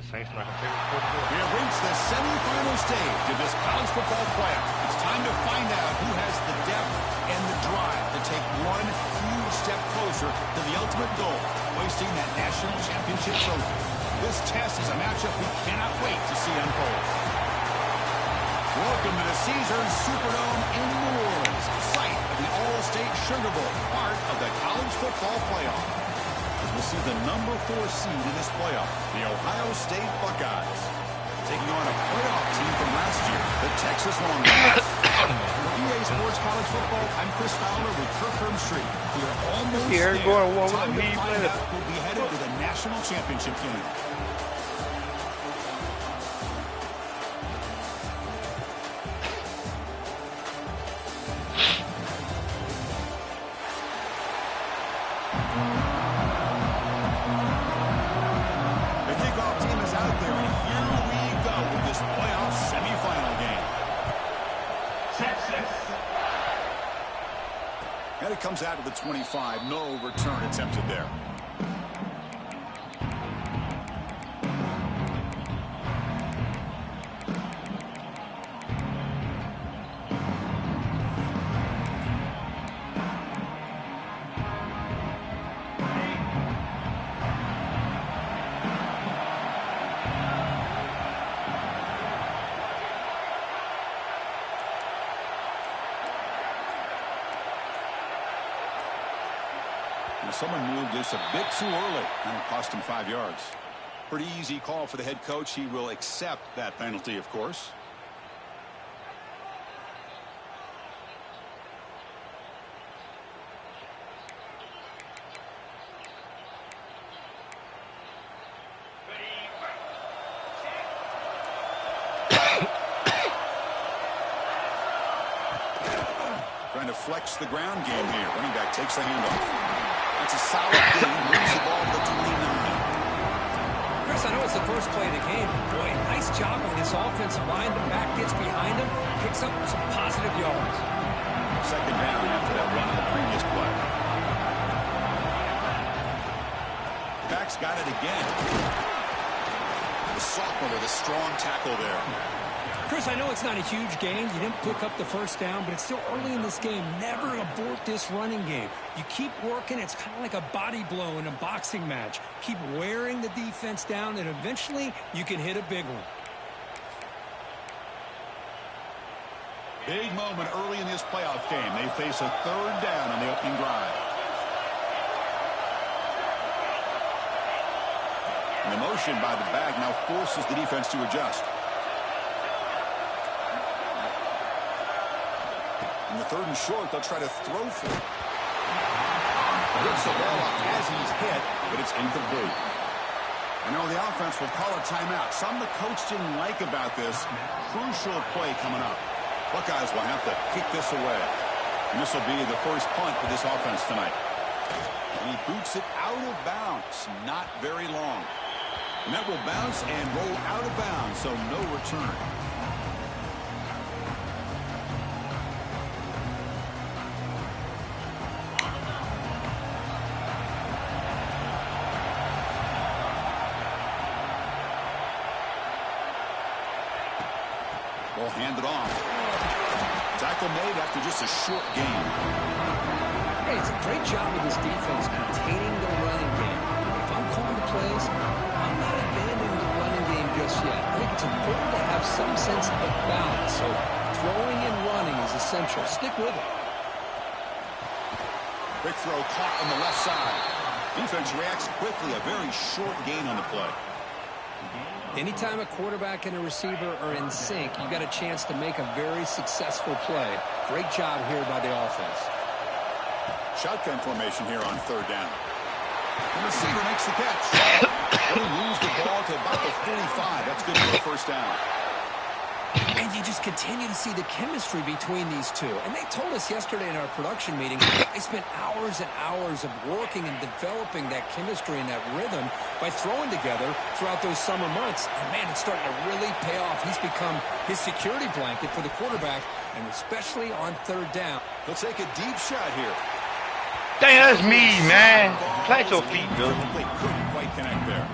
Saints not gonna take it for the We have reached the semifinal stage of this college football playoff. It's time to find out who has the depth and the drive to take one huge step closer to the ultimate goal, hoisting that national championship trophy. This test is a matchup we cannot wait to see unfold. Welcome to the Caesars Superdome in New Orleans, site of the All-State Sugar Bowl, part of the college football playoff. As we'll see the number 4 seed in this playoff, the Ohio State Buckeyes, taking on a playoff team from last year, the Texas Longhorns. For EA Sports College Football, I'm Chris Fowler with Kirk Herbstreit. We are almost there. Time to find out who'll be headed to the national championship game. And it comes out of the 25. No return attempted there. Someone moved this a bit too early, and it cost him 5 yards. Pretty easy call for the head coach. He will accept that penalty, of course. Trying to flex the ground game here. Running back takes the handoff. That's a solid game. Moves the ball to the 29. Chris, I know it's the first play of the game. Boy, nice job on this offensive line. The back gets behind him, picks up some positive yards. Second down after that run on the previous play. Back's got it again. The sophomore with a strong tackle there. Chris, I know it's not a huge gain. You didn't pick up the first down, but it's still early in this game. Never abort this running game. You keep working. It's kind of like a body blow in a boxing match. Keep wearing the defense down, and eventually you can hit a big one. Big moment early in this playoff game. They face a third down on the opening drive. And the motion by the back now forces the defense to adjust. In the third and short, they'll try to throw for it. Gets the ball off as he's hit, but it's incomplete. I know the offense will call a timeout. Something the coach didn't like about this. Crucial play coming up. Buckeyes will have to kick this away. And this will be the first punt for this offense tonight. And he boots it out of bounds. Not very long. And that will bounce and roll out of bounds, so no return. Ball handed off. Tackle made after just a short gain. Hey, it's a great job with this defense containing the running game. If I'm calling the plays, I'm not abandoning the running game just yet. I think it's important to have some sense of balance. So throwing and running is essential. Stick with it. Quick throw caught on the left side. Defense reacts quickly. A very short gain on the play. Anytime a quarterback and a receiver are in sync, you got a chance to make a very successful play. Great job here by the offense. Shotgun formation here on third down. The receiver makes the catch. He moves the ball to about the 45. That's good for the first down. And you just continue to see the chemistry between these two. And they told us yesterday in our production meeting, they spent hours and hours of working and developing that chemistry and that rhythm by throwing together throughout those summer months. And, man, it's starting to really pay off. He's become his security blanket for the quarterback, and especially on third down. He'll take a deep shot here. Dang, that's me, man. Plant your feet, Bill. Couldn't quite connect there.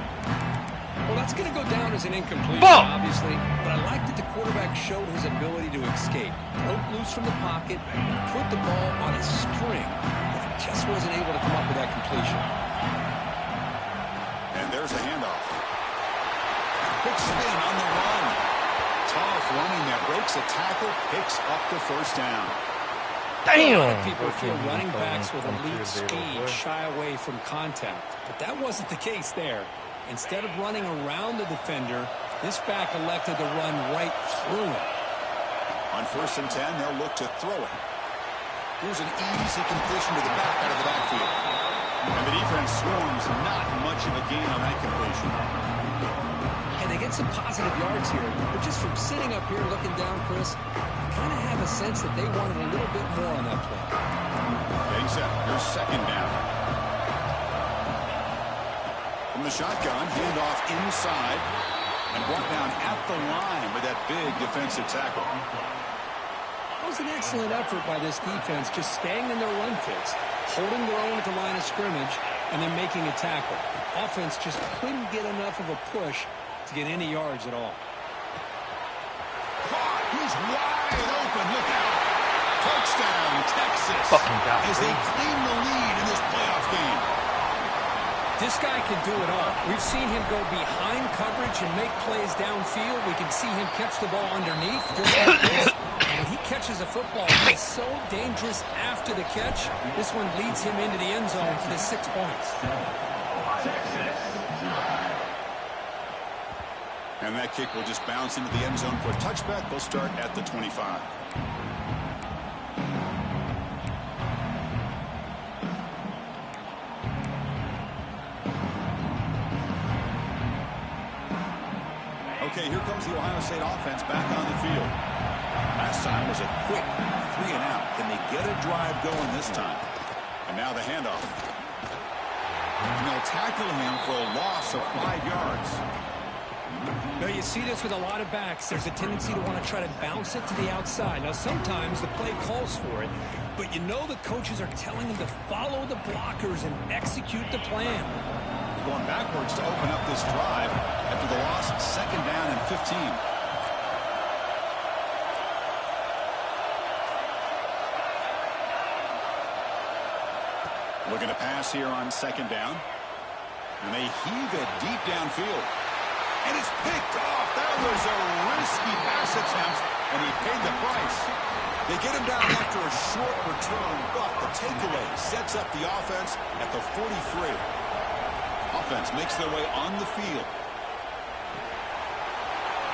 Well, That's going to go down as an incompletion, obviously, but I like that the quarterback showed his ability to escape. Broke loose from the pocket and put the ball on a string, but he just wasn't able to come up with that completion. And there's a handoff. Big spin on the run. Tough running that breaks a tackle, picks up the first down. Damn! A lot of people feel running backs with elite speed shy away from contact, but that wasn't the case there. Instead of running around the defender, this back elected to run right through him. On 1st and 10, they'll look to throw it. Here's an easy completion to the back out of the backfield. And the defense swarms, not much of a gain on that completion. And they get some positive yards here, but just from sitting up here looking down, Chris, I kind of have a sense that they wanted a little bit more on that play. Getting set. Here's 2nd down. From the shotgun, handoff inside, and brought down at the line with that big defensive tackle. That was an excellent effort by this defense, just staying in their run fits, holding their own at the line of scrimmage, and then making a tackle. Offense just couldn't get enough of a push to get any yards at all. Caught. He's wide open. Look out. Touchdown, Texas. As they claim the lead in this playoff game. This guy can do it all. We've seen him go behind coverage and make plays downfield. We can see him catch the ball underneath just like this. When he catches a football, he's so dangerous after the catch. This one leads him into the end zone for the 6 points. And that kick will just bounce into the end zone for a touchback. They'll start at the 25. Okay, here comes the Ohio State offense back on the field. Last time was a quick 3 and out. Can they get a drive going this time? And now the handoff. And they'll tackle him for a loss of 5 yards. Now, you see this with a lot of backs. There's a tendency to want to try to bounce it to the outside. Now, sometimes the play calls for it, but you know the coaches are telling them to follow the blockers and execute the plan. Going backwards to open up this drive after the loss, 2nd down and 15. Looking to pass here on 2nd down. And they heave it deep downfield. And it's picked off. That was a risky pass attempt, and he paid the price. They get him down after a short return, but the takeaway sets up the offense at the 43. Offense makes their way on the field.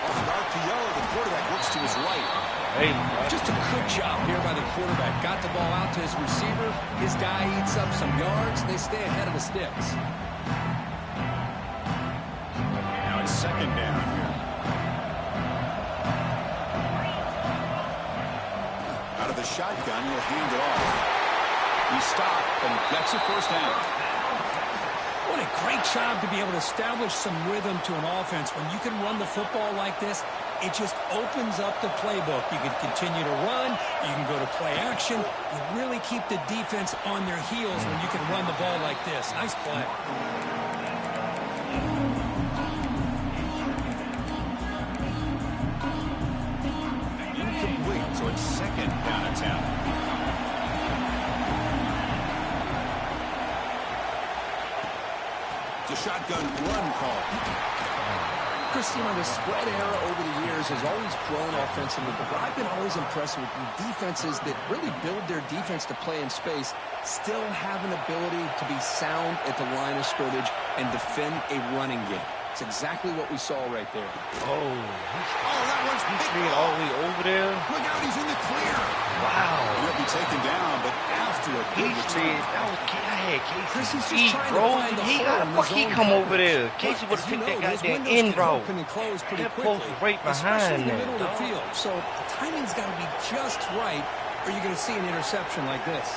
Off the RPO, the quarterback looks to his right. Hey, just a good job here by the quarterback. Got the ball out to his receiver. His guy eats up some yards. They stay ahead of the sticks. 2nd down here. Out of the shotgun, he'll hand it off. He stopped and gets a 1st down. What a great job to be able to establish some rhythm to an offense. When you can run the football like this, it just opens up the playbook. You can continue to run. You can go to play action. You really keep the defense on their heels when you can run the ball like this. Nice play. So it's 2nd down and 10. It's a shotgun run call. Chris, you know, the spread era over the years has always grown offensively, but I've been always impressed with the defenses that really build their defense to play in space, still have an ability to be sound at the line of scrimmage and defend a running game. It's exactly what we saw right there. Oh, that one's he's all the way over there. Look out, he's in the clear. Wow. He'll be taken down, but after a good return. That was I had Chris, he's Casey just trying bro. to find the He hole got in a the fuck. He zone come over coverage. there. Casey would have As you picked know, that those goddamn windows end can route. open and close pretty That quickly, post was right especially in behind the there, middle of the dog. field. So the timing's got to be just right, or you're going to see an interception like this.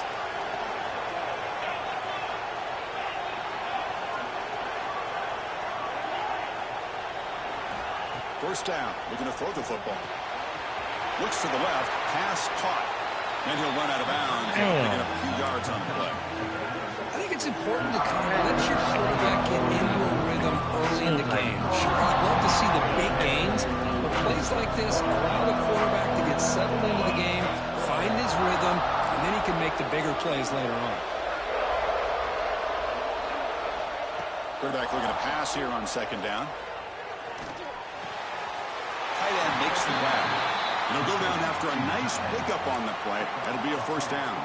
First down, looking to throw the football. Looks to the left, pass caught. And he'll run out of bounds. Picking up a few yards on the play. I think it's important to kind of let your quarterback get into a rhythm rhythm early in the game. Sure, you'd love to see the big gains, but plays like this allow the quarterback to get settled into the game, find his rhythm, and then he can make the bigger plays later on. Quarterback looking to pass here on second down. Tight end makes the grab. It'll go down after a nice pickup on the play. That'll be a first down.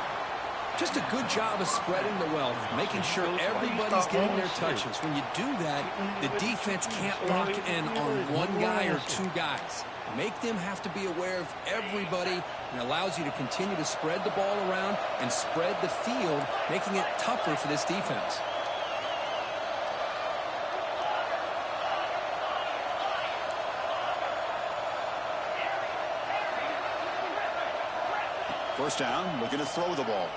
Just a good job of spreading the wealth, making sure everybody's getting their touches. When you do that, the defense can't lock in on one guy or two guys. Make them have to be aware of everybody, and allows you to continue to spread the ball around and spread the field, making it tougher for this defense. First down, looking to throw the ball.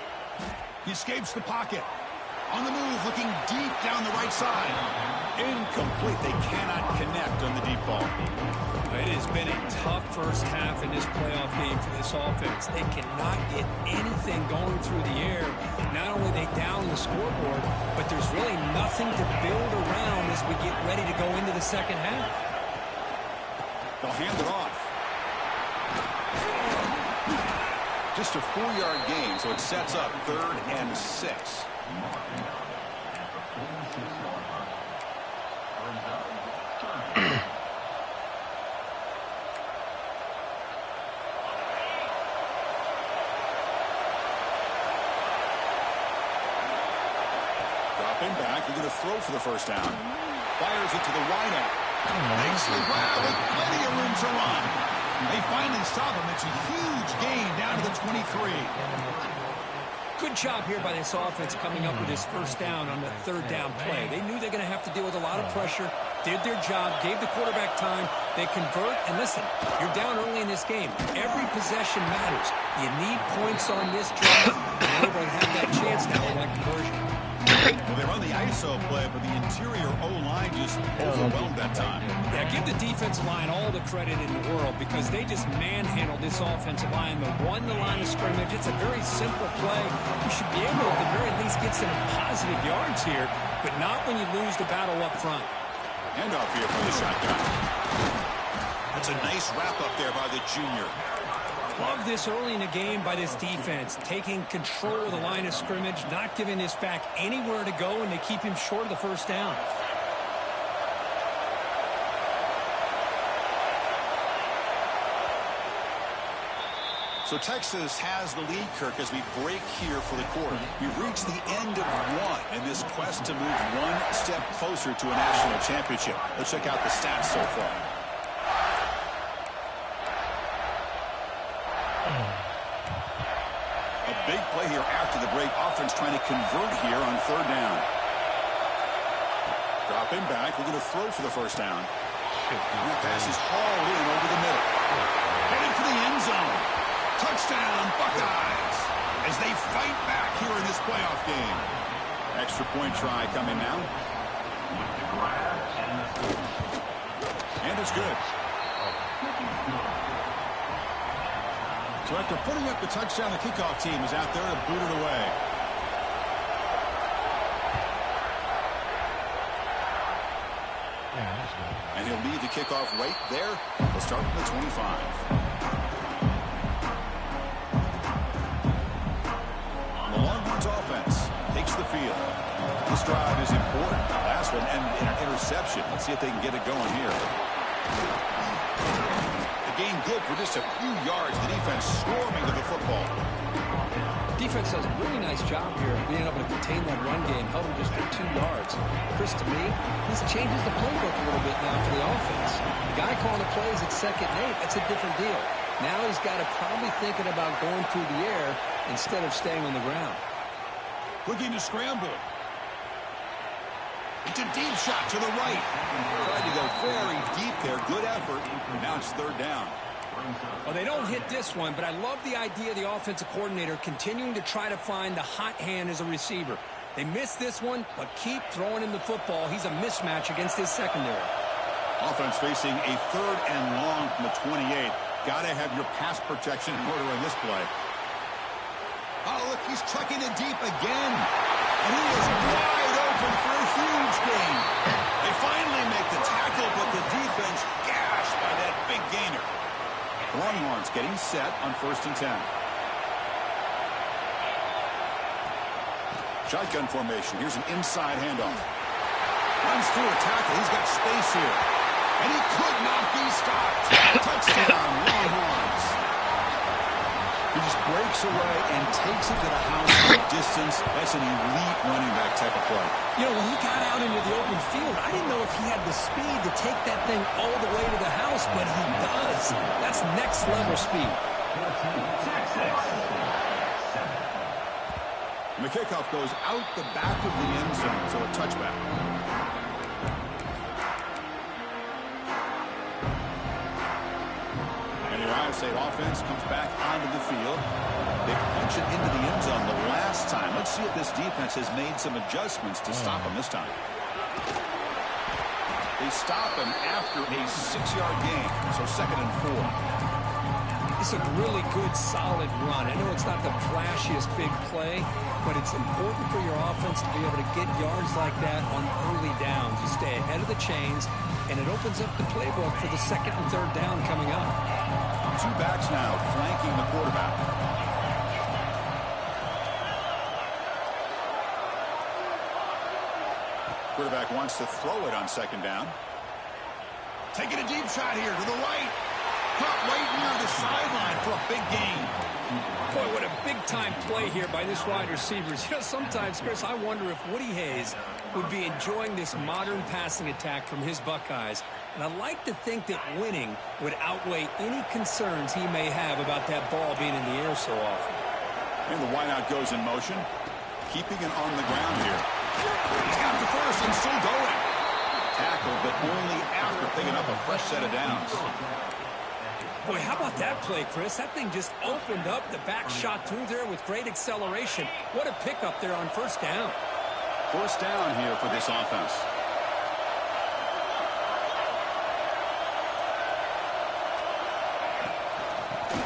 He escapes the pocket. On the move, looking deep down the right side. Incomplete. They cannot connect on the deep ball. It has been a tough first half in this playoff game for this offense. They cannot get anything going through the air. Not only are they down the scoreboard, but there's really nothing to build around as we get ready to go into the second half. They'll hand it off. Just a 4-yard gain, so it sets up 3rd and 6. Dropping back, you're going to throw for the first down. Fires it to the wide out. Makes the grab with plenty of room to run. They finally stop him. It's a huge gain down to the 23. Good job here by this offense coming up with this first down on the 3rd down play. They knew they're going to have to deal with a lot of pressure, did their job, gave the quarterback time. They convert, and listen, you're down early in this game. Every possession matters. You need points on this drive. They're able to have that chance now with that conversion. Well, they run the ISO play, but the interior O-line just overwhelmed that time. Yeah, give the defensive line all the credit in the world because they just manhandled this offensive line. They won the line of scrimmage. It's a very simple play. You should be able to, at the very least, get some positive yards here, but not when you lose the battle up front. Handoff here from the shotgun. That's a nice wrap-up there by the junior. Love this early in the game by this defense, taking control of the line of scrimmage, not giving this back anywhere to go, and they keep him short of the first down. So Texas has the lead, Kirk, as we break here for the quarter. We've reached the end of one in this quest to move one step closer to a national championship. Let's check out the stats so far. A big play here after the break. Offense trying to convert here on 3rd down. Dropping back. We're going to throw for the first down. And that pass is hauled in over the middle. Headed for the end zone. Touchdown, Buckeyes, as they fight back here in this playoff game. Extra point try coming now. And it's good. So after putting up the touchdown, the kickoff team is out there to boot it away. And he'll lead the kickoff right there. We'll start from the 25. The Longhorns offense takes the field. This drive is important. Last one ended in an interception. Let's see if they can get it going here. The game good for just a few yards. The defense swarming to the football. Defense does a really nice job here of being able to contain that run game, held him just for 2 yards. Chris, to me, this changes the playbook a little bit now for the offense. The guy calling the plays at 2nd and 8, that's a different deal. Now he's got to probably thinking about going through the air instead of staying on the ground. Looking to scramble. It's a deep shot to the right. Tried to go very deep there. Good effort. Now it's 3rd down. Well, they don't hit this one, but I love the idea of the offensive coordinator continuing to try to find the hot hand as a receiver. They missed this one, but keep throwing him the football. He's a mismatch against his secondary. Offense facing a 3rd and long from the 28. Got to have your pass protection in order in this play. Oh, look, he's chucking it deep again. And he is wide open for a huge gain. They finally make the tackle, but the defense gashed by that big gainer. Longhorns getting set on 1st and 10. Shotgun formation. Here's an inside handoff. Runs through a tackle. He's got space here. And he could not be stopped. Touchdown, Longhorns. He just breaks away and takes it to the house from a distance. That's an elite running back type of play. You know, when he got out into the open field, I didn't know if he had the speed to take that thing all the way to the house, but he does. That's next level speed. And the kickoff goes out the back of the end zone, so a touchback. And the Ohio State offense comes back onto the field. They punch it into the end zone the last time. Let's see if this defense has made some adjustments to stop him this time. They stop him after a 6-yard gain, so 2nd and 4. It's a really good, solid run. I know it's not the flashiest big play, but it's important for your offense to be able to get yards like that on early downs. You stay ahead of the chains, and it opens up the playbook for the 2nd and 3rd down coming up. 2 backs now flanking the quarterback. Quarterback wants to throw it on 2nd down. Taking a deep shot here to the right. Caught right near the sideline for a big gain. Boy, what a big-time play here by this wide receiver. You know, sometimes, Chris, I wonder if Woody Hayes would be enjoying this modern passing attack from his Buckeyes. And I like to think that winning would outweigh any concerns he may have about that ball being in the air so often. And the wideout goes in motion, keeping it on the ground here. He's got the first and still going. Tackle, but only after picking up a fresh set of downs. Boy, how about that play, Chris? That thing just opened up. The back shot through there with great acceleration. What a pickup there on 1st down. 1st down here for this offense.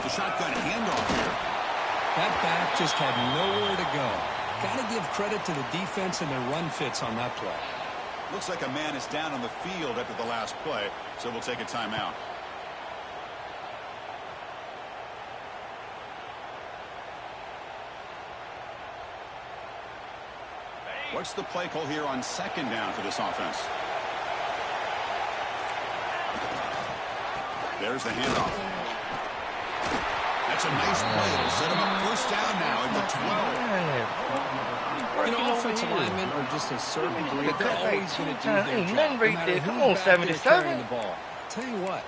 The shotgun handoff here. That back just had nowhere to go. Got to give credit to the defense and their run fits on that play. Looks like a man is down on the field after the last play, so we'll take a timeout. What's the play call here on 2nd down for this offense? There's the handoff. That's a nice play. It'll set him up 1st down now at the 12. You know, offensive linemen are just a certain breed. They're always going to do their job. Nothing right there. Come on, 77. The ball. Tell you what,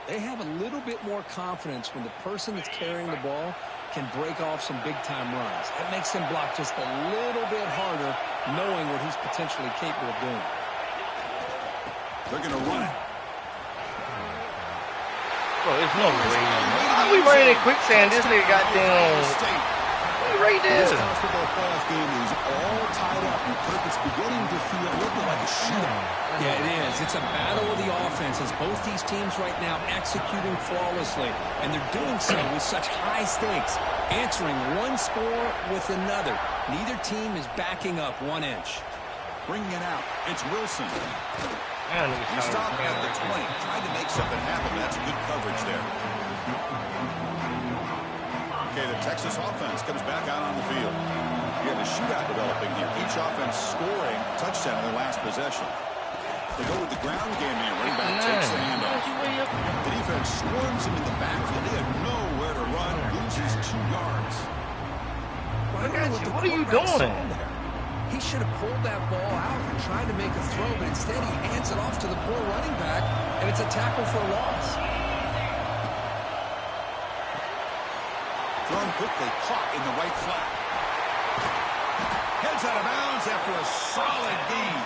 they have a little bit more confidence when the person that's carrying the ball can break off some big-time runs. That makes them block just a little bit harder, knowing what he's potentially capable of doing. They're going to run it. Bro, there's no way. We running in quicksand. This nigga got down. Right there. This college football playoff game is all tied up, and Kirk, it's beginning to feel a little bit like a shootout. Yeah, it is. It's a battle of the offenses. Both these teams right now executing flawlessly, and they're doing so with such high stakes, answering one score with another. Neither team is backing up 1 inch. Bringing it out, it's Wilson. He stopped at the 20, trying to make something happen. That's good coverage there. Okay, the Texas offense comes back out on the field. You have a shootout developing here. Each offense scoring a touchdown in their last possession. They go with the ground game here. Running back takes the handoff. The defense swarms him in the backfield. They have nowhere to run. Loses 2 yards. What are you doing? He should have pulled that ball out and tried to make a throw, but instead he hands it off to the poor running back, and it's a tackle for a loss. Thrown quickly, caught in the right flat. Heads out of bounds after a solid gain.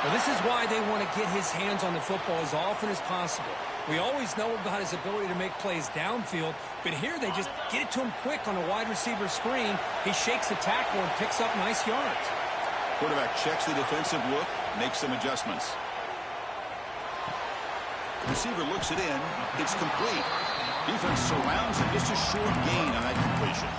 Well, this is why they want to get his hands on the football as often as possible. We always know about his ability to make plays downfield, but here they just get it to him quick on a wide receiver screen. He shakes the tackle and picks up nice yards. Quarterback checks the defensive look, makes some adjustments. Receiver looks it in. It's complete. Defense surrounds him. Just a short gain on that completion.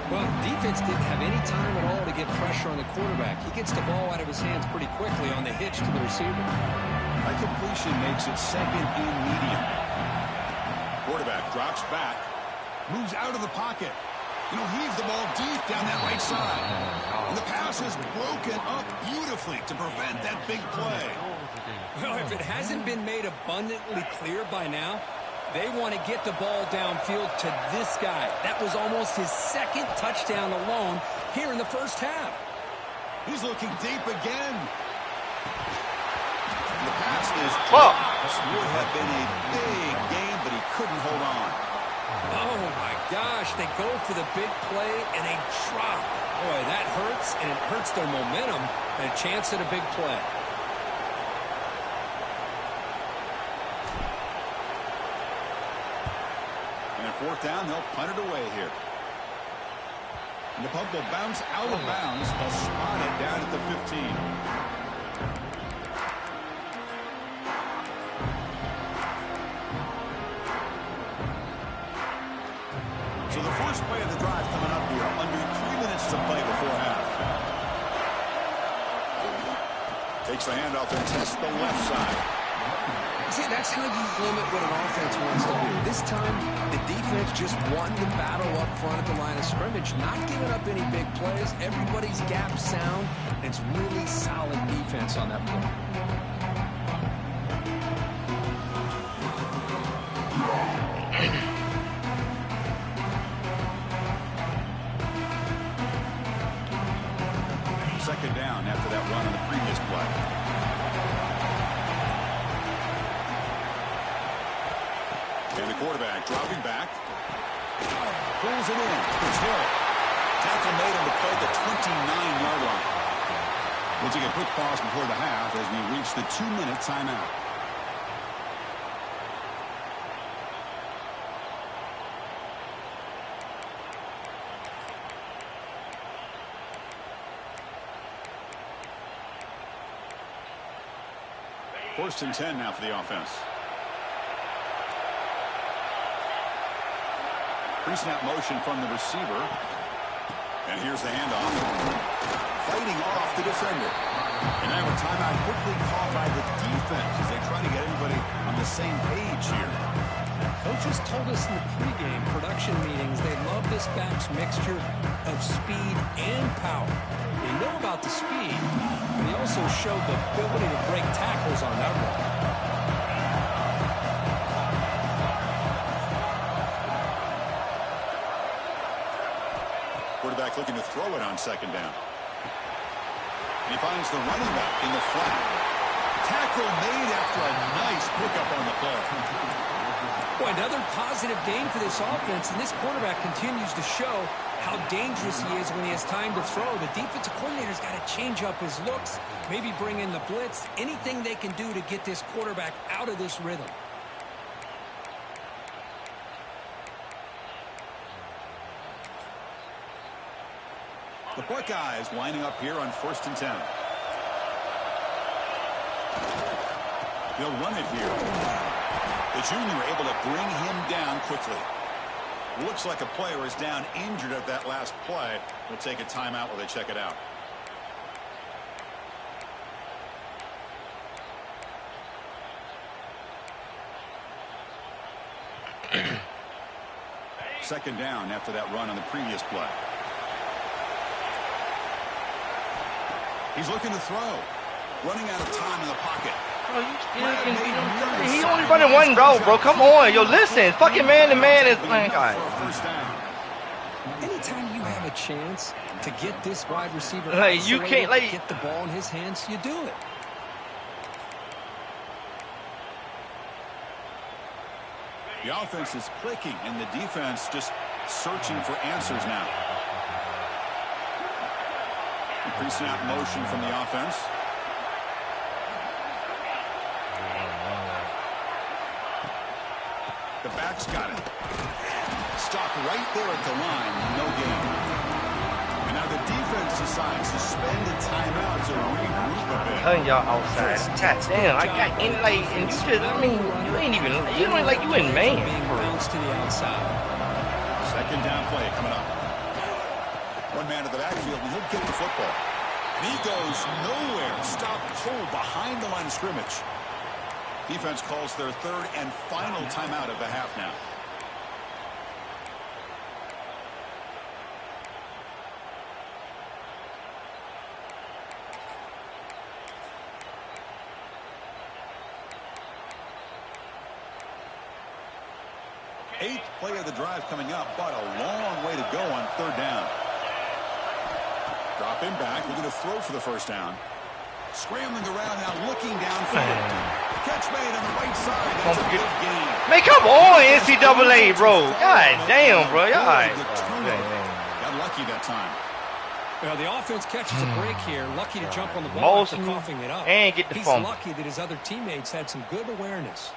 Well, defense didn't have any time at all to get pressure on the quarterback. He gets the ball out of his hands pretty quickly on the hitch to the receiver. That completion makes it second and medium. Quarterback drops back, moves out of the pocket. Heaves the ball deep down that right side. And the pass is broken up beautifully to prevent that big play. Well, if it hasn't been made abundantly clear by now, they want to get the ball downfield to this guy. That was almost his second touchdown alone here in the first half. He's looking deep again. The pass is dropped. Would have been a big game, but he couldn't hold on. Oh, my gosh. They go for the big play, and they drop. Boy, that hurts, and it hurts their momentum and a chance at a big play. And at fourth down, they'll punt it away here. And the punt will bounce out of bounds. They'll spot it down at the 15. So the first play of the drive coming up here, under 3 minutes to play before half. Takes the handoff and tests the left side. See, that's how you limit what an offense wants to do. This time, the defense just won the battle up front at the line of scrimmage, not giving up any big plays. Everybody's gap sound, and it's really solid defense on that play. Second down after that run on the previous play. And the quarterback dropping back. Pulls it in. It's Hill. Tackle made on the play at the 29-yard line. We'll take a quick pause before the half as we reach the 2-minute timeout. First and 10 now for the offense. Pre-snap motion from the receiver. And here's the handoff. Fighting off the defender. And now a timeout quickly called by the defense as they try to get everybody on the same page here. Coaches told us in the pregame production meetings they love this back's mixture of speed and power. They know about the speed, but he also showed the ability to break tackles on that run. Quarterback looking to throw it on second down. And he finds the running back in the flat. Tackle made after a nice pickup on the play. Boy, another positive game for this offense, and this quarterback continues to show how dangerous he is when he has time to throw. The defensive coordinator's got to change up his looks, maybe bring in the blitz, anything they can do to get this quarterback out of this rhythm. The Buckeyes lining up here on first and 10. They'll run it here. The junior able to bring him down quickly. Looks like a player is down injured at that last play. We'll take a timeout while they check it out. Second down after that run on the previous play. He's looking to throw. Running out of time in the pocket. Bro, you still can beat him. He only running one route, bro. Come on. Yo, listen. Fucking man-to-man is playing guy. Anytime you have a chance to get this wide receiver like, you can't, like, get the ball in his hands, you do it. The offense is clicking, and the defense just searching for answers now. Pre-snap motion from the offense. The back's got it. Stop right there at the line. No gain. And now the defense decides to spend a timeout to regroup a bit. Telling y'all outside. God damn, I got in like, and you just, I mean, you ain't even, you don't like you in man. Being bounced to the outside. Second down play coming up. One man to the backfield, and he'll get the football. And he goes nowhere. Stopped cold behind the line of scrimmage. Defense calls their third and final timeout of the half now. Eighth play of the drive coming up, but a long way to go on third down. Drop him back. We're going to throw for the first down. Scrambling around now, looking downfield. Catch made on the right side. That's a big gain. Man, come on, NCAA, bro. God damn, bro. Y'all right. Got lucky that time. Well, the offense catches a break here. Lucky to jump on the ball after coughing it up. And get the He's fumble. lucky that his other teammates had some good awareness.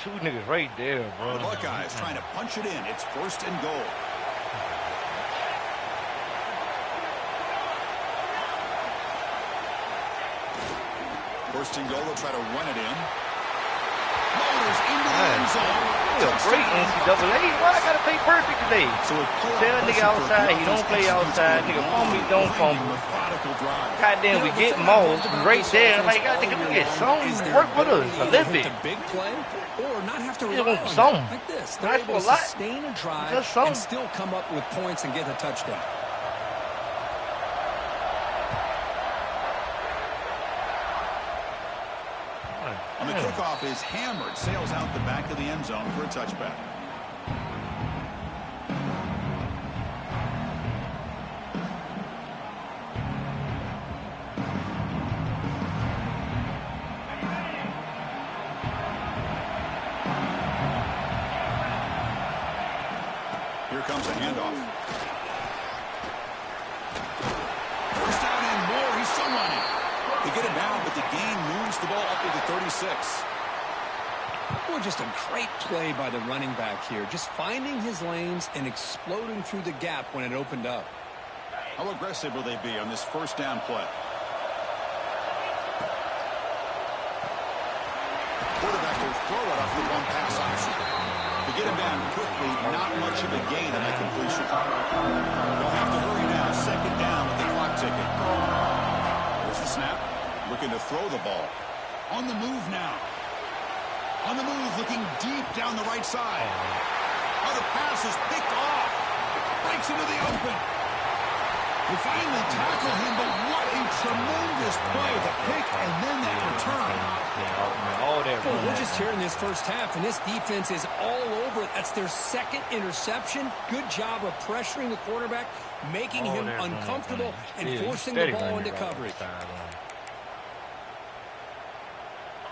Two niggas right there, bro. The Buckeyes trying to punch it in. It's first and goal. First and goal, they'll try to run it in. Motors into the end zone. Great NCAA. Why I gotta play perfect today? So tell a nigga outside, he don't play outside. Nigga fumble, he don't fumble. Goddamn, we get more right there. Like, God, nigga, we get some. Work with us a little bit. Big play or not have to You rely want on some. it like this. Not They're for able a to lot. sustain a drive Just some. and still come up with points and get a touchdown. On the kickoff is hammered, sails out the back of the end zone for a touchback. Here comes a handoff. First down and more. He's still running. They get it down, but the gain moves the ball up to the 36. Well, just a great play by the running back here. Just finding his lanes and exploding through the gap when it opened up. How aggressive will they be on this first down play? Quarterback will throw it off the one pass option. To get him down quickly, not much of a gain on that completion. They'll have to hurry now. Second down with the clock ticking. There's the snap. Looking to throw the ball. On the move now. On the move, looking deep down the right side. Oh, the pass is picked off. Breaks into the open. They finally tackle him, but what a tremendous play. The pick and then that return. Well, we're just here in this first half, and this defense is all over it. That's their second interception. Good job of pressuring the quarterback, making him uncomfortable, and forcing the ball into coverage.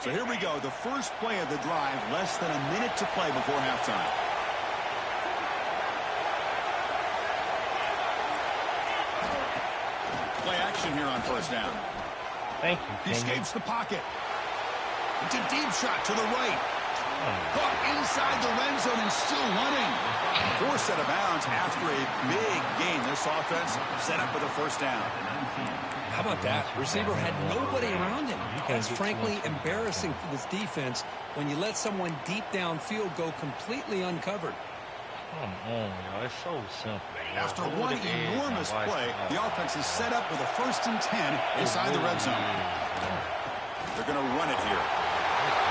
So here we go, the first play of the drive, less than a minute to play before halftime. Play action here on first down. Thank you. He escapes the pocket. It's a deep shot to the right. Caught inside the red zone and still running. Forced out of bounds after a big gain. This offense set up with a first down. How about that? Receiver had nobody around him. That's frankly embarrassing for this defense when you let someone deep downfield go completely uncovered. Come on, y'all. It's so simple. After one enormous play, the offense is set up with a 1st and 10 inside the red zone. They're going to run it here.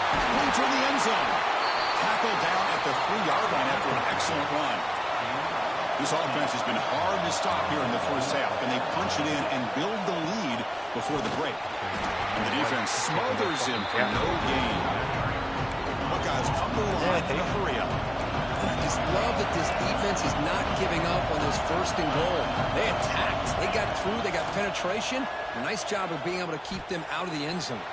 Going toward the end zone. Tackled down at the 3-yard line after an excellent run. This offense has been hard to stop here in the first half, and they punch it in and build the lead before the break. And the defense smothers him for no gain. Buckeyes come to the line in a hurry up. I just love that this defense is not giving up on this 1st and goal. They attacked. They got through. They got penetration. A nice job of being able to keep them out of the end zone.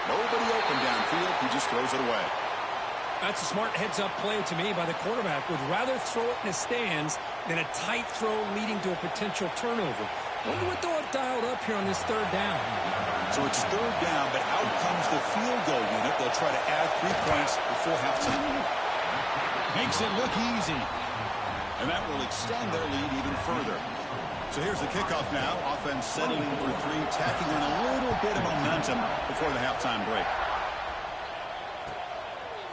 Nobody open downfield. He just throws it away. That's a smart heads-up play to me by the quarterback. Would rather throw it in the stands than a tight throw leading to a potential turnover. Wonder what they'll have dialed up here on this 3rd down. So it's 3rd down, but out comes the field goal unit. They'll try to add 3 points before halftime. Makes it look easy. And that will extend their lead even further. So here's the kickoff now. Offense settling for 3, tacking on a little bit of momentum before the halftime break.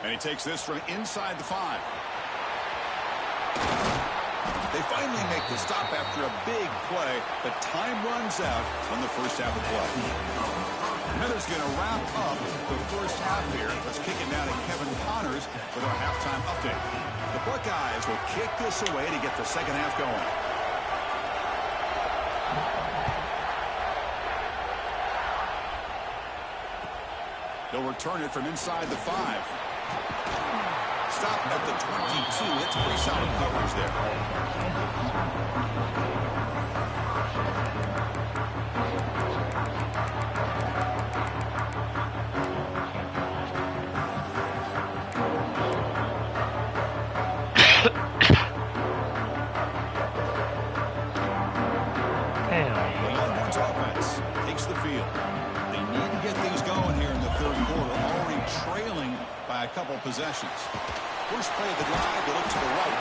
And he takes this from inside the 5. They finally make the stop after a big play, but time runs out on the first half of play. Miller's going to wrap up the first half here. Let's kick it down to Kevin Connors with our halftime update. The Buckeyes will kick this away to get the second half going. They'll return it from inside the 5. Stop at the 22. That's pretty solid coverage there. The Longhorns offense takes the field. They need to get things going here in the third quarter, already trailing by a couple possessions. First play of the drive, they look to the right.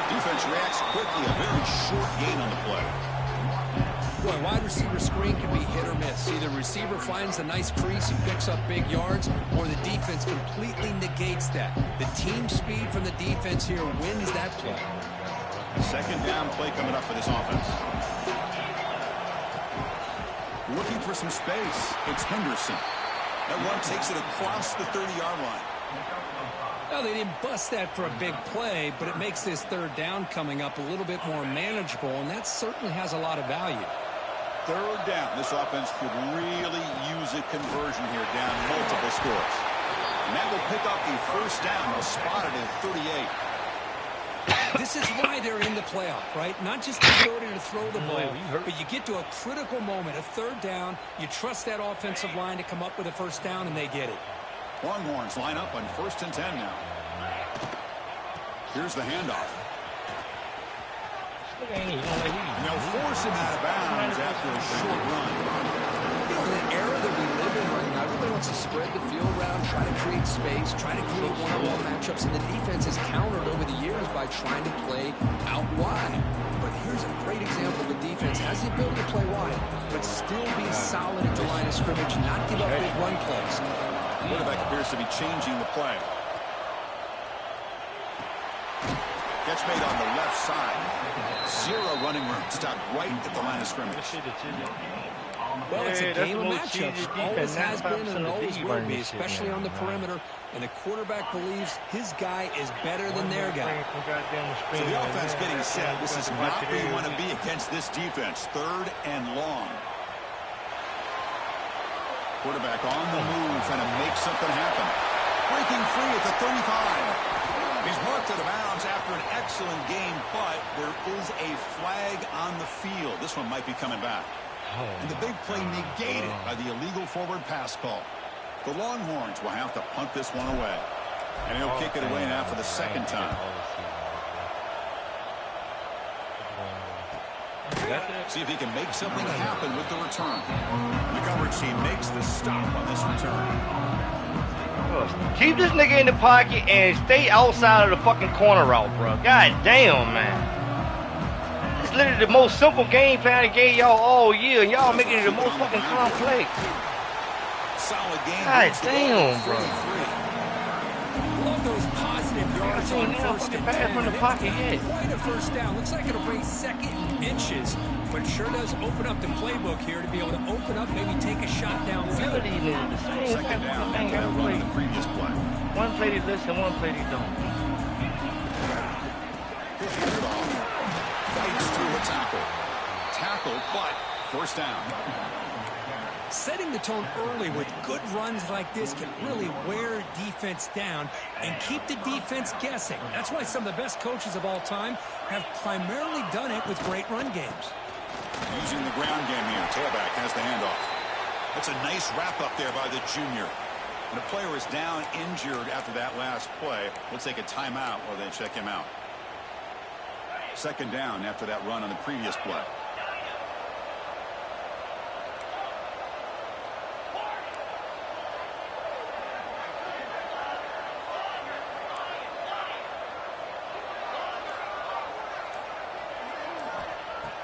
Defense reacts quickly, a very short gain on the play. Boy, wide receiver screen can be hit or miss. Either receiver finds a nice crease and picks up big yards, or the defense completely negates that. The team speed from the defense here wins that play. Second down play coming up for this offense. Looking for some space. It's Henderson. That one takes it across the 30-yard line. Now, they didn't bust that for a big play, but it makes this third down coming up a little bit more manageable, and that certainly has a lot of value. Third down. This offense could really use a conversion here, down multiple scores. And that will pick up a first down. They'll spot it at 38. This is why they're in the playoff, right? Not just the ability to throw the ball, but you get to a critical moment, a third down. You trust that offensive line to come up with a first down, and they get it. Longhorns line up on 1st and 10 now. Here's the handoff. And they'll force him out of bounds after a short run. In the era that we live in right now, everybody wants to spread the field around, try to create space, try to create one-on-one matchups, and the defense has countered over the years by trying to play out wide. But here's a great example. The defense has the ability to play wide, but still be solid at the line of scrimmage, not give up big run plays. The quarterback appears to be changing the play. Catch made on the left side. Zero running room. Stopped right at the line of scrimmage. Well, it's a game of matchups. Always has been and always will be, especially on the perimeter. And the quarterback believes his guy is better than their guy. So the offense getting set. This is not where you want to be against this defense. 3rd and long. Quarterback on the move, trying to make something happen. Breaking free at the 35. He's marked out of bounds after an excellent game, but there is a flag on the field. This one might be coming back. And the big play negated by the illegal forward pass call. The Longhorns will have to punt this one away. And he'll kick it away now for the second time. See if he can make something happen with the return. The coverage team makes the stop on this return. Keep this nigga in the pocket and stay outside of the fucking corner route, bro. God damn, man. It's literally the most simple game plan I gave y'all all year, and y'all making it the most fucking complex. Solid game. God damn, bro. Love those positive yards on first and 10. From the pocket yet. Quite a first down. Looks like it'll bring second inches, but it sure does open up the playbook here to be able to open up, maybe take a shot downfield. Second down. They kind of run the previous play. One play they listen, one play they don't. Fights through a tackle. Tackle, but first down. Setting the tone early with good runs like this can really wear defense down and keep the defense guessing. That's why some of the best coaches of all time have primarily done it with great run games. Using the ground game here. Tailback has the handoff. That's a nice wrap-up there by the junior. And the player is down injured after that last play. We'll take a timeout while they check him out. Second down after that run on the previous play.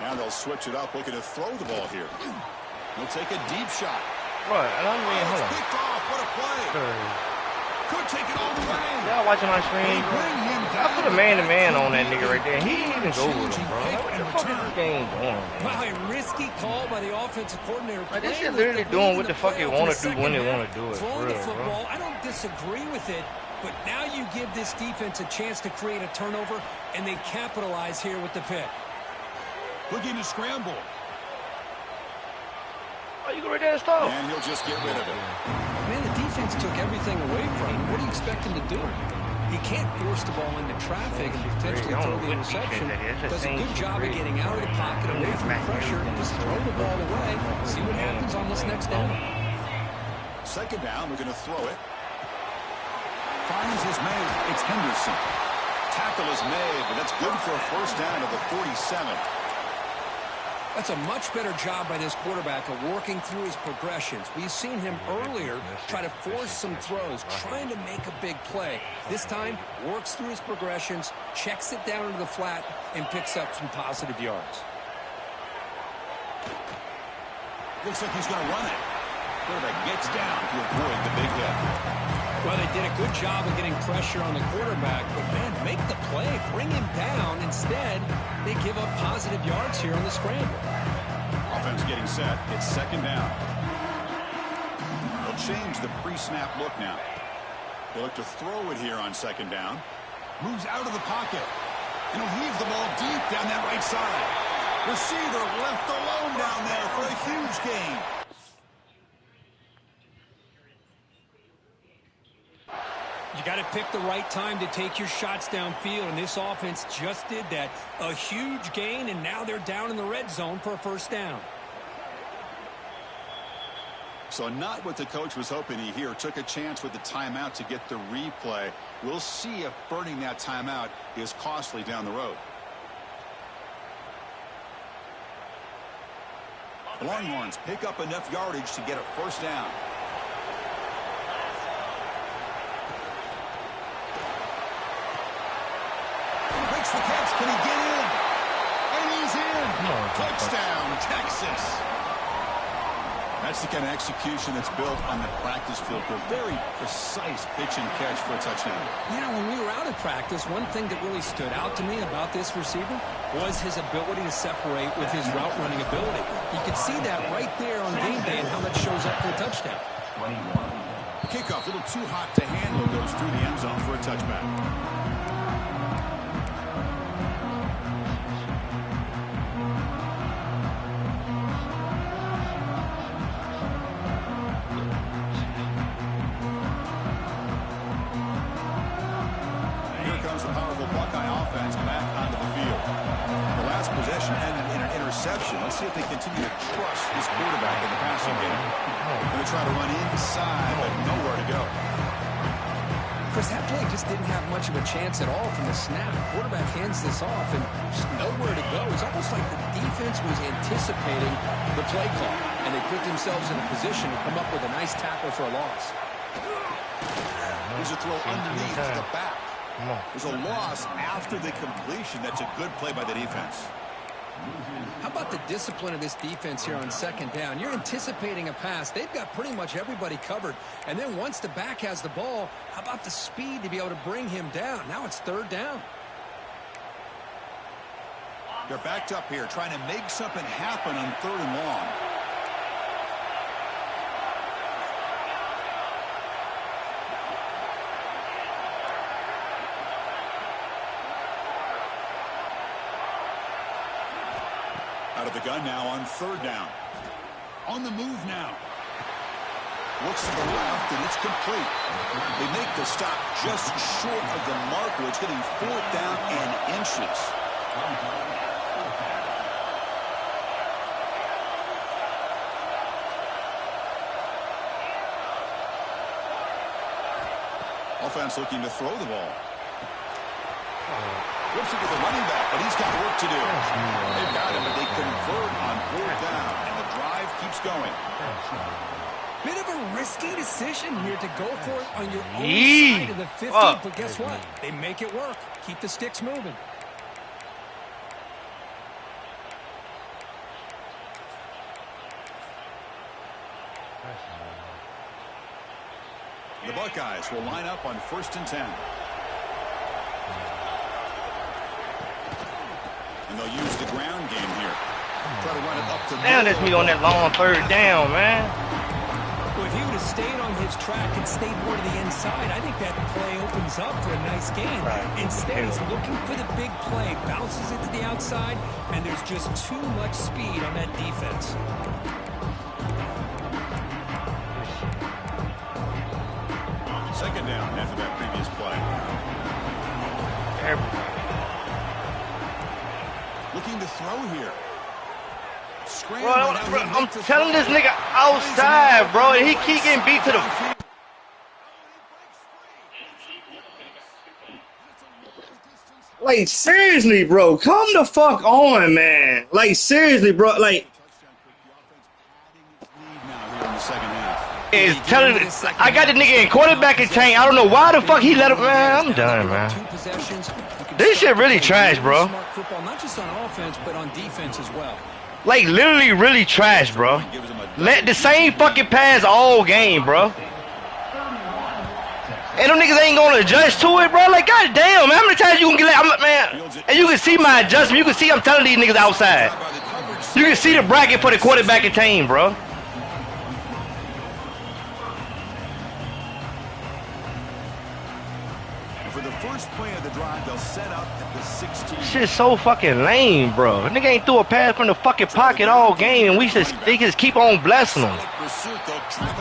Now they'll switch it up, looking to throw the ball here. They'll take a deep shot. What? I mean, hold on. Picked off. What a play. Could take it all the way. Y'all watching my screen? They bring him down put a man-to-man on that nigga right there. He didn't even go with him, bro. Like, what the fuck is this game doing, man? Wow, a risky call by the offensive coordinator. Like, this shit literally doing what the fuck they want to do when they want to do it. Throwing For the real, football, bro. I don't disagree with it, but now you give this defense a chance to create a turnover, and they capitalize here with the pick. Looking to scramble. Oh, you go right there and stop. And he'll just get rid of it. Man, the defense took everything away from him. What do you expect him to do? He can't force the ball into traffic and potentially throw the interception. Does a good job of getting out of the pocket, away from pressure, and just throw the ball away. See what happens on this next down. Second down, we're going to throw it. Finds his man. It's Henderson. Tackle is made, but that's good for a first down to the 47. That's a much better job by this quarterback of working through his progressions. We've seen him earlier try to force some throws, trying to make a big play. This time, works through his progressions, checks it down into the flat, and picks up some positive yards. Looks like he's going to run it. Quarterback gets down to avoid the big hit. Well, they did a good job of getting pressure on the quarterback, but, man, make the play. Bring him down. Instead, they give up positive yards here on the scramble. Offense getting set. It's second down. They'll change the pre-snap look now. They look to throw it here on second down. Moves out of the pocket. And he'll heave the ball deep down that right side. Receiver left alone down there for a huge gain. You got to pick the right time to take your shots downfield, and this offense just did that. A huge gain, and now they're down in the red zone for a first down. So not what the coach was hoping he here. Took a chance with the timeout to get the replay. We'll see if burning that timeout is costly down the road. The Longhorns pick up enough yardage to get a first down. Makes the catch. Can he get in? And he's in. Touchdown, Texas. That's the kind of execution that's built on the practice field. A very precise pitch and catch for a touchdown. Yeah, when we were out of practice, one thing that really stood out to me about this receiver was his ability to separate with his route running ability. You could see that right there on game day and how that shows up for a touchdown. Kickoff, a little too hot to handle, goes through the end zone for a touchback. Let's see if they continue to trust this quarterback in the passing game. Going to try to run inside, but nowhere to go. Chris, that play just didn't have much of a chance at all from the snap. The quarterback hands this off, and just nowhere to go. It's almost like the defense was anticipating the play call, and they put themselves in a position to come up with a nice tackle for a loss. There's a throw underneath to the back. There's a loss after the completion. That's a good play by the defense. How about the discipline of this defense here on second down? You're anticipating a pass. They've got pretty much everybody covered. And then once the back has the ball, how about the speed to be able to bring him down? Now it's third down. They're backed up here trying to make something happen on third and long. Out of the gun now on third down. On the move now. Looks to the left, and it's complete. They make the stop just short of the marker. It's getting fourth down and inches. Offense looking to throw the ball. Looks like the running back, but he's got work to do. They've got him, but they convert on fourth down, and the drive keeps going. Bit of a risky decision here to go for it on your own side of the 50, but guess what? They make it work. Keep the sticks moving. The Buckeyes will line up on 1st and 10. And they'll use the ground game here. Try to run it up to Now that's me on that long third down, man. Well, if he would have stayed on his track and stayed more to the inside, I think that play opens up for a nice game. Right. Instead, he's looking for the big play, bounces it to the outside, and there's just too much speed on that defense. Second down after that previous play. Looking to throw here. Bro, I'm telling this nigga outside, bro, and he keep getting beat to the... Like, seriously, bro, come the fuck on, man. Like, seriously, bro, like... Is telling I got the nigga in quarterback and tank. I don't know why the fuck he let him. Man, I'm done, man. This shit really trash, bro. Not just on offense, but on defense as well. Like literally, really trash, bro. Let the same fucking pass all game, bro. And them niggas ain't gonna adjust to it, bro. Like, goddamn, man, how many times you gonna get? I'm like, man, and you can see my adjustment. You can see I'm telling these niggas outside. You can see the bracket for the quarterback and team, bro. First play of the drive, they'll set up at the 16. Shit's so fucking lame, bro. Nigga ain't threw a pass from the fucking pocket all game, and they just keep on blessing them.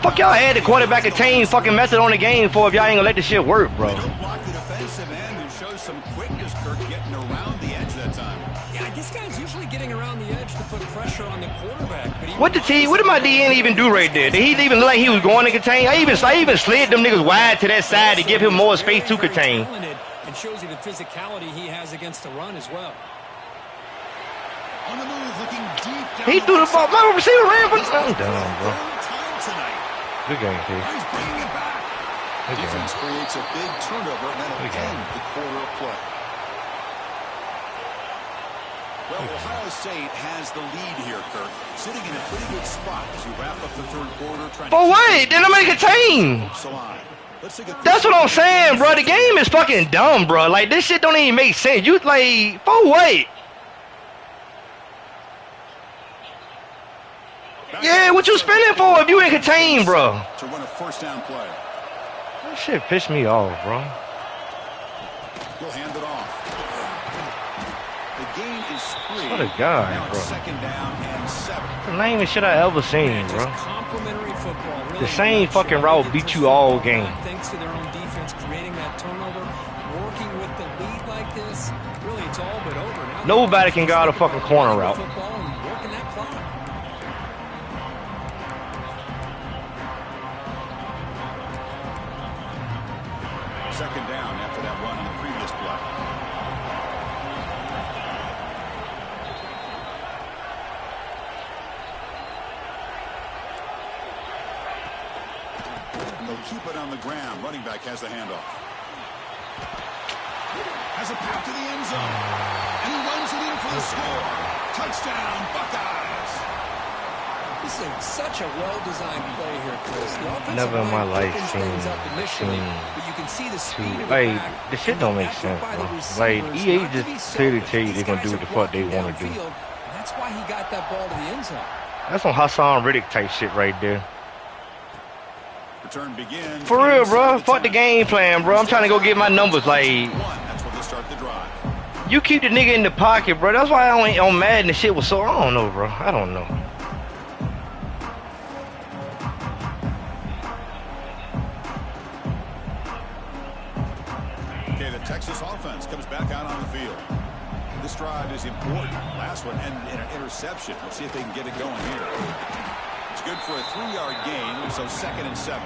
Fuck y'all had the quarterback and team fucking method on the game for if y'all ain't gonna let this shit work, bro. Don't block the defensive end and show some quickness, Kirk, getting around the edge that time. Yeah, this guy's usually getting around the edge to put pressure on the quarterback. What did my DN even do right there? Did he even look like he was going to contain? I even slid them niggas wide to that side to give him more space to contain. And shows you the physicality he has against the run as well. On the move, looking deep down. He threw the ball. My receiver ran for I'm done, bro. Good game, T. He's bringing it back. Defense creates a big turnover, and that'll end the quarter of play. Well, Ohio State has the lead here, Kirk. Sitting in a pretty good spot as we wrap up the third quarter. But wait, then I'm gonna contain. That's what I'm saying, bro. The game is fucking dumb, bro. Like, this shit don't even make sense. You, like, for what? Yeah, what you spending for if you ain't contain, bro? To run a first down play. That shit pissed me off, bro. He'll hand it off. The game is free. What a guy, now bro. It's second down and 7. The lamest shit I ever seen, bro. Complimentary football. Really the same fucking route beat you all game. Thanks to their own defense creating that turnover, working with the lead like this. Really, it's all but over now. Nobody can guard a fucking corner route. Football and working that clock. Second down after that run on the previous play. They'll keep it on the ground. Running back has the handoff. Has a pass to the end zone. And he runs it in for the score. Touchdown, Buckeyes. This is such a well-designed play here, Chris. The offensive Never in my line life opens things up initially, but you can see the speed of the like, back, the shit don't make sense, bro. Like, EA just clearly tell you they're gonna do what the fuck they want to do. That's why he got that ball to the end zone. That's some Hassan Riddick type shit right there. Return begins. For real, bro. Fuck the game plan, bro. I'm trying to go get my numbers. Like, That's where they start the drive. you keep the nigga in the pocket, bro. That's why I ain't on Madden. The shit was so, I don't know, bro. I don't know. Okay, the Texas offense comes back out on the field. This drive is important. Last one ended in an interception. Let's see if they can get it going here. It's good for a 3-yard gain, so 2nd and 7.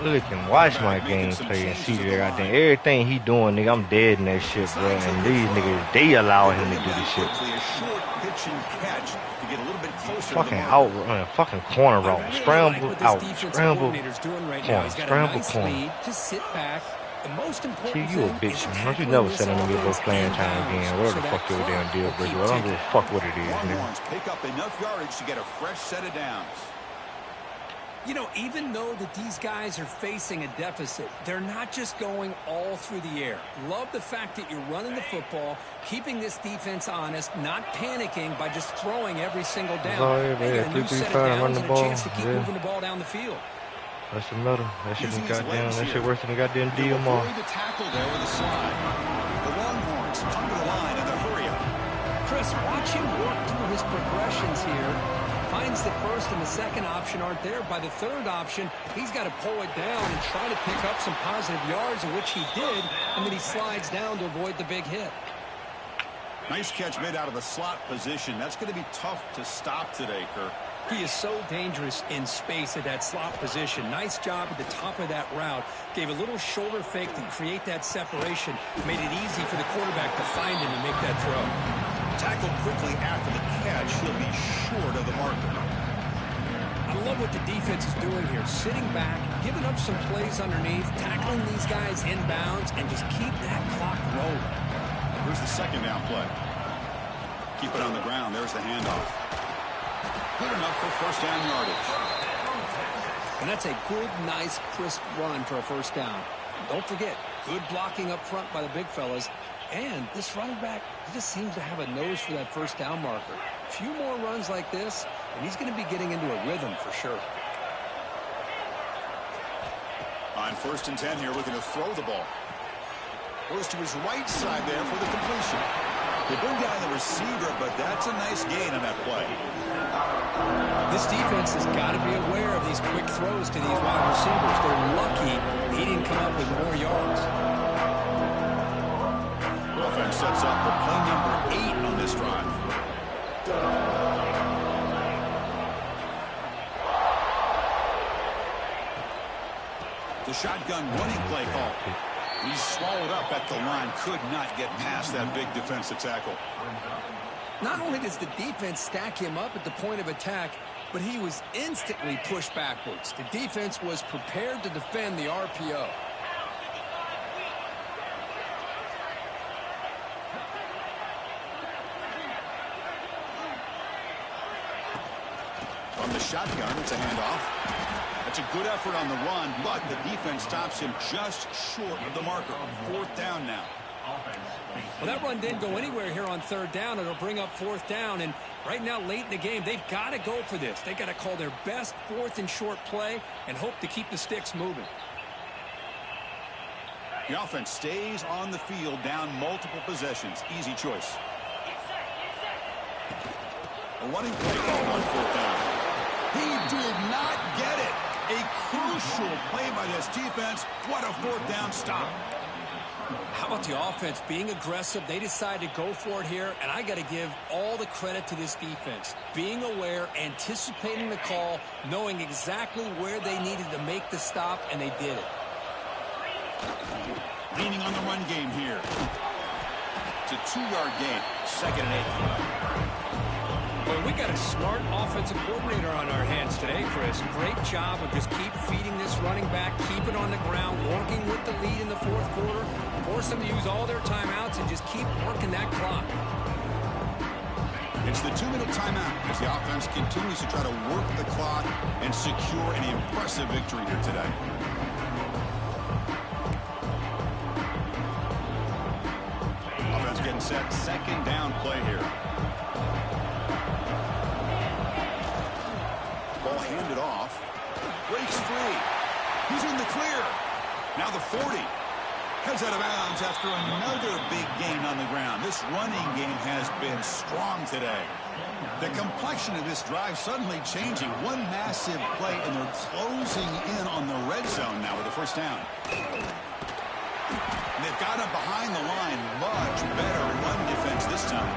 really can watch my gameplay and see that goddamn everything he doing, nigga. I'm dead in that shit, bro. And these niggas, they allow him to do this shit. Fucking out, fucking corner route, scramble out, scramble corner, scramble corner. To sit back. The most important See, you a bitch, man. Don't you never sit in the middle of playing time again. Whatever the fuck your damn deal, bro. I don't give a fuck what it is, nigga. Pick up enough yardage to get a fresh set of downs. You know, even though that these guys are facing a deficit, they're not just going all through the air. Love the fact that you're running the football, keeping this defense honest, not panicking by just throwing every single down. Oh, yeah, They got a new set of downs and a chance to keep moving the ball down the field. That's the metal. That shit been goddamn. That shit worse than the goddamn DMR. The tackle there with a slide. The Longhorns under the line in the hurry up. Chris, watch him work through his progressions here. Finds the first and the second option aren't there. By the third option, he's got to pull it down and try to pick up some positive yards, in which he did, and then he slides down to avoid the big hit. Nice catch made out of the slot position. That's going to be tough to stop today, Kirk. He is so dangerous in space at that slot position. Nice job at the top of that route. Gave a little shoulder fake to create that separation. Made it easy for the quarterback to find him and make that throw. Tackled quickly after the catch. He'll be short of the marker. I love what the defense is doing here. Sitting back, giving up some plays underneath, tackling these guys inbounds, and just keep that clock rolling. Here's the second down play. Keep it on the ground. There's the handoff. Good enough for first down yardage. And that's a good, nice, crisp run for a first down. Don't forget, good blocking up front by the big fellas. And this running back, he just seems to have a nose for that first down marker. A few more runs like this, and he's going to be getting into a rhythm for sure. On 1st and 10 here, looking to throw the ball. Goes to his right side there for the completion. They bring down the receiver, but that's a nice gain on that play. This defense has got to be aware of these quick throws to these wide receivers. They're lucky he didn't come up with more yards. Offense sets up for play number 8 on this drive. The shotgun running play call. He's swallowed up at the line. Could not get past that big defensive tackle. Not only does the defense stack him up at the point of attack, but he was instantly pushed backwards. The defense was prepared to defend the RPO. From the shotgun, it's a handoff. That's a good effort on the run, but the defense stops him just short of the marker. 4th down now. Well, that run didn't go anywhere here on 3rd down. It'll bring up 4th down, and right now, late in the game, they've got to go for this. They've got to call their best 4th and short play and hope to keep the sticks moving. The offense stays on the field, down multiple possessions. Easy choice. A running play call on 4th down. He did not get it. A crucial play by this defense. What a 4th down stop. How about the offense being aggressive? They decide to go for it here, and I got to give all the credit to this defense. Being aware, anticipating the call, knowing exactly where they needed to make the stop, and they did it. Leaning on the run game here. It's a 2-yard gain. 2nd and 8. Well, we got a smart offensive coordinator on our hands today, Chris. Great job of just keep feeding this running back, keep it on the ground, working with the lead in the 4th quarter, force them to use all their timeouts, and just keep working that clock. It's the 2-minute timeout as the offense continues to try to work the clock and secure an impressive victory here today. Offense getting set. 2nd down play here. Ball handed off. Breaks free. He's in the clear. Now the 40. Heads out of bounds after another big gain on the ground. This running game has been strong today. The complexion of this drive suddenly changing. One massive play, and they're closing in on the red zone now with the 1st down. And they've got him behind the line. Much better run defense this time.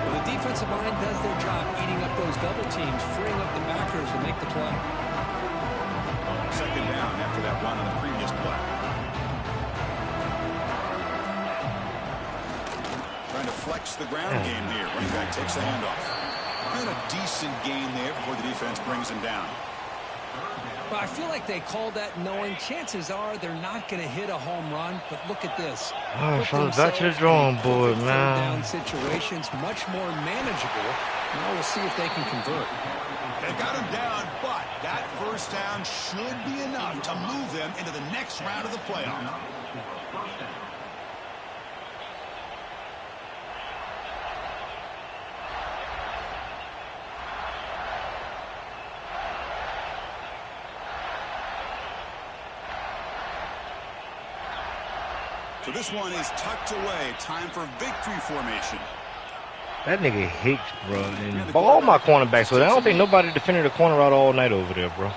Well, the defensive line does their job eating up those double teams, freeing up the backers to make the play. second down after that run on the previous play. Trying to flex the ground game here. Running back takes the handoff. And a decent gain there before the defense brings him down. Well, I feel like they called that knowing chances are they're not going to hit a home run. But look at this. All right, fellas, back to the drawing board, man. Down situations much more manageable. Now we'll see if they can convert. They got him down, but that first down should be enough to move them into the next round of the playoff. So this one is tucked away. Time for victory formation. That nigga Hicks, bro. And all my cornerbacks, but I don't think nobody defended the corner out all night over there, bro.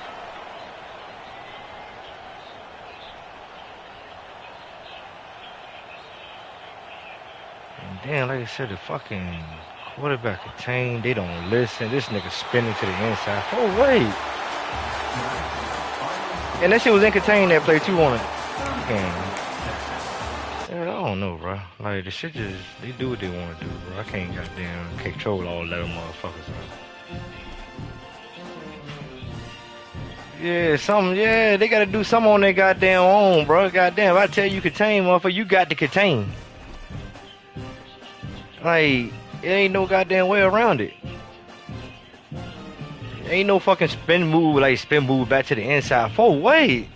And damn, like I said, the fucking quarterback contained. They don't listen. This nigga spinning to the inside. Oh, wait. And that shit was in contain that play too on it. Yeah, I don't know, bro. Like, the shit just, they do what they want to do, bro. I can't goddamn control all that motherfuckers, man. Yeah, they gotta do something on their goddamn own, bro. Goddamn, if I tell you contain, motherfucker, you got to contain. Like, it ain't no goddamn way around it. Ain't no fucking spin move back to the inside. Wait.